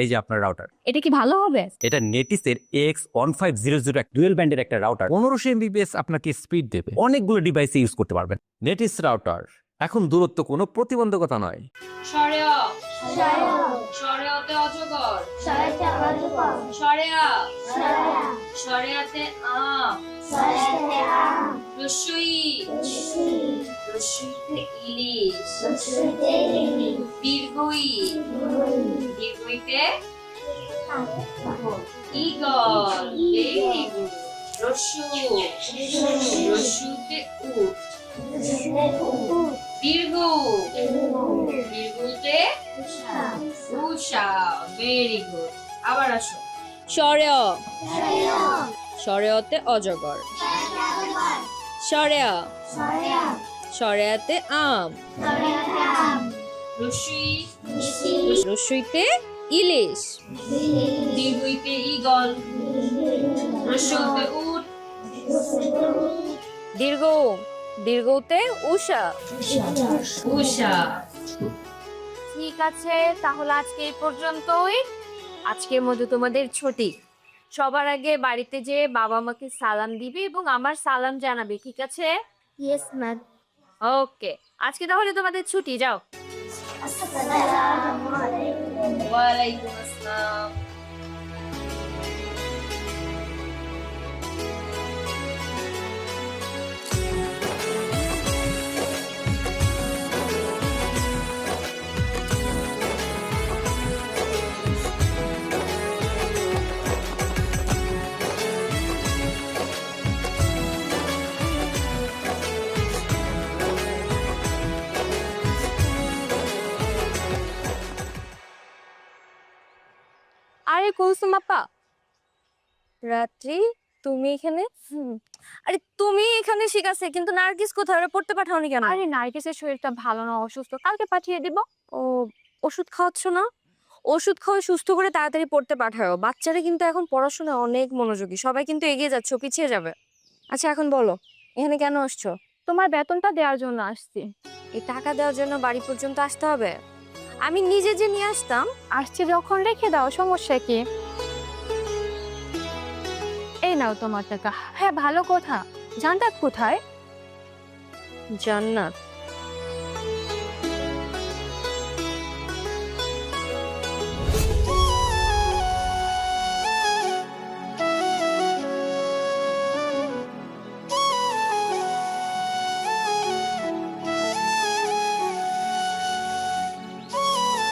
এই যে আপনার রাউটার। এটা কি ভালো হবে? এটা নেটিসের AX1500 এক ডুয়েল ব্যান্ডের একটা রাউটার। 1500 MBPS আপনাকে স্পিড দেবে, অনেকগুলো ডিভাইসে ইউজ করতে পারবেন। নেটিস রাউটার, এখন দূরত্ব কোনো প্রতিবন্ধকতা নয়। সরেয়া সরেয়াতে অজগর সরেয়া সরেয়াতে আম রসুই রসুইতে ইলিশ দীর্ঘই দীর্ঘইতে ঈগল ভেরি গুড রসু রসুতে উট দীর্ঘ দীর্ঘতে উষা ভেরি গুড আবার আসো সরেয়া সরেয়াতে অজগর সরেয়া সরেয়াতে আম রসুই রসুইতে ইলিশ দীর্ঘইতে ঈগল রসুতে উট দীর্ঘ দীর্ঘতে উষা। উষা ঠিক আছে, তাহলে আজকে এই পর্যন্তই। আজকের মধ্যে তোমাদের ছুটি। সবার আগে বাড়িতে যে বাবা মাকে সালাম দিবে এবং আমার সালাম জানাবে, ঠিক আছে? Yes ma'am. ওকে, আজকে তাহলে তোমাদের ছুটি, যাও। ওয়ালাইকুম আসসালাম। আরে কুলসুম আপা, রাত্রি তুমি এখানে? আরে তুমি এখানে শিখাছে, কিন্তু নার্গিস কোথায়? ওরা পড়তে পাঠাওনি কেন? আরে নার্গিসের শরীরটা ভালো না, অসুস্থ, কালকে পাঠিয়ে দিব। ও, ওষুধ খাওয়াচ্ছ না? ওষুধ খাওয়া সুস্থ করে তাড়াতাড়ি পড়তে পাঠাও। বাচ্চারা কিন্তু এখন পড়াশোনায় অনেক মনোযোগী, সবাই কিন্তু এগিয়ে যাচ্ছে, ও পিছিয়ে যাবে। আচ্ছা এখন বলো, এখানে কেন আসছো? তোমার বেতনটা দেওয়ার জন্য আসছি। এই টাকা দেওয়ার জন্য বাড়ি পর্যন্ত আসতে হবে? আমি নিজে যে নিয়ে আসতাম। আসছে যখন রেখে দাও, সমস্যা কি? এই নাও তোমার টাকা। হ্যাঁ, ভালো কথা। জান্নাত কোথায়? জান্নাত